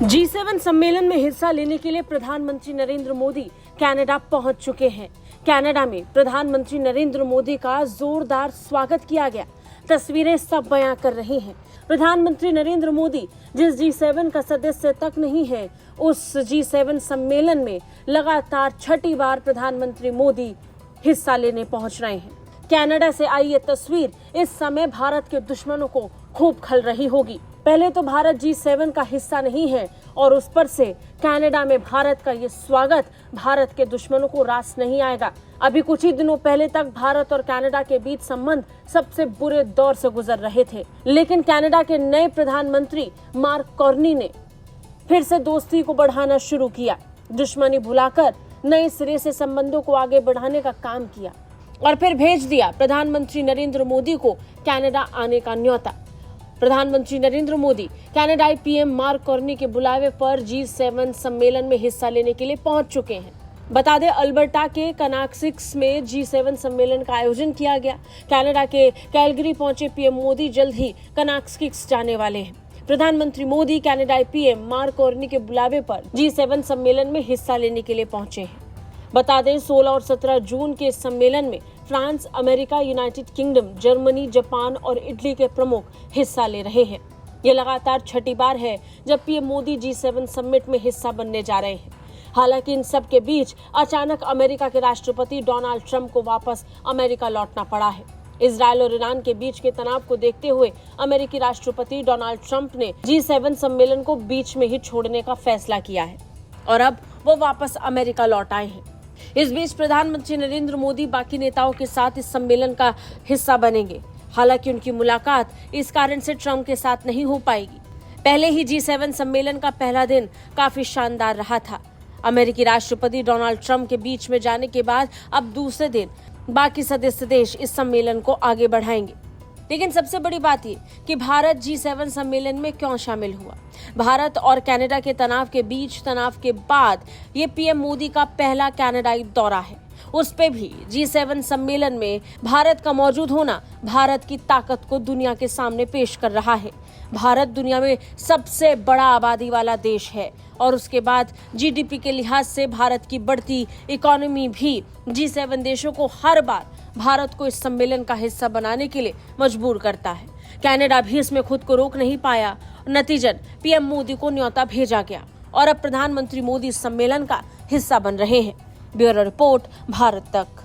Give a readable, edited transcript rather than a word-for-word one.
G7 सम्मेलन में हिस्सा लेने के लिए प्रधानमंत्री नरेंद्र मोदी कनाडा पहुंच चुके हैं। कनाडा में प्रधानमंत्री नरेंद्र मोदी का जोरदार स्वागत किया गया। तस्वीरें सब बयां कर रही हैं। प्रधानमंत्री नरेंद्र मोदी जिस G7 का सदस्य तक नहीं है, उस G7 सम्मेलन में लगातार छठी बार प्रधानमंत्री मोदी हिस्सा लेने पहुंच रहे हैं। कनाडा से आई ये तस्वीर इस समय भारत के दुश्मनों को खूब खल रही होगी। पहले तो भारत G7 का हिस्सा नहीं है और उस पर से कनाडा में भारत का ये स्वागत भारत के दुश्मनों को रास नहीं आएगा। अभी कुछ ही दिनों पहले तक भारत और कनाडा के बीच संबंध सबसे बुरे दौर से गुजर रहे थे, लेकिन कनाडा के नए प्रधानमंत्री मार्क कार्नी ने फिर से दोस्ती को बढ़ाना शुरू किया। दुश्मनी भुलाकर नए सिरे से संबंधों को आगे बढ़ाने का काम किया और फिर भेज दिया प्रधानमंत्री नरेंद्र मोदी को कनाडा आने का न्योता। प्रधानमंत्री नरेंद्र मोदी कनाडाई पीएम मार्क कार्नी के बुलावे पर G7 सम्मेलन में हिस्सा लेने के लिए पहुंच चुके हैं। बता दें, अल्बर्टा के कनाक्सिक्स में G7 सम्मेलन का आयोजन किया गया। कनाडा के कैलगरी पहुंचे पीएम मोदी जल्द ही कनाक्सिक्स जाने वाले हैं। प्रधानमंत्री मोदी कनाडाई पीएम मार्क कार्नी के बुलावे पर G7 सम्मेलन में हिस्सा लेने के लिए पहुंचे हैं। बता दें, 16 और 17 जून के इस सम्मेलन में France, America, United kingdom, Germany, Japan और इटली के प्रमुख हिस्सा ले रहे हैं। ये लगातार छठी बार है जब पीएम मोदी G7 समिट में हिस्सा बनने जा रहे हैं। हालांकि इन सब के बीच अचानक अमेरिका के राष्ट्रपति डोनाल्ड ट्रंप को वापस अमेरिका लौटना पड़ा है। इजरायल और ईरान के बीच के तनाव को देखते हुए अमेरिकी राष्ट्रपति डोनाल्ड ट्रंप ने G7 सम्मेलन को बीच में ही छोड़ने का फैसला किया है और अब वो वापस अमेरिका लौट आए हैं। इस बीच प्रधानमंत्री नरेंद्र मोदी बाकी नेताओं के साथ इस सम्मेलन का हिस्सा बनेंगे। हालांकि उनकी मुलाकात इस कारण से ट्रंप के साथ नहीं हो पाएगी। पहले ही G7 सम्मेलन का पहला दिन काफी शानदार रहा था। अमेरिकी राष्ट्रपति डोनाल्ड ट्रंप के बीच में जाने के बाद अब दूसरे दिन बाकी सदस्य देश इस सम्मेलन को आगे बढ़ाएंगे। लेकिन सबसे बड़ी बात ये कि भारत G7 सम्मेलन में क्यों शामिल हुआ। भारत और कनाडा के तनाव के बीच, तनाव के बाद ये पीएम मोदी का पहला कनाडाई दौरा है। उस पे भी G7 सम्मेलन में भारत का मौजूद होना भारत की ताकत को दुनिया के सामने पेश कर रहा है। भारत दुनिया में सबसे बड़ा आबादी वाला देश है और उसके बाद जीडीपी के लिहाज से भारत की बढ़ती इकोनॉमी भी G7 देशों को हर बार भारत को इस सम्मेलन का हिस्सा बनाने के लिए मजबूर करता है। कनाडा भी इसमें खुद को रोक नहीं पाया। नतीजन पीएम मोदी को न्योता भेजा गया और अब प्रधानमंत्री मोदी इस सम्मेलन का हिस्सा बन रहे हैं। ब्यूरो रिपोर्ट, भारत तक।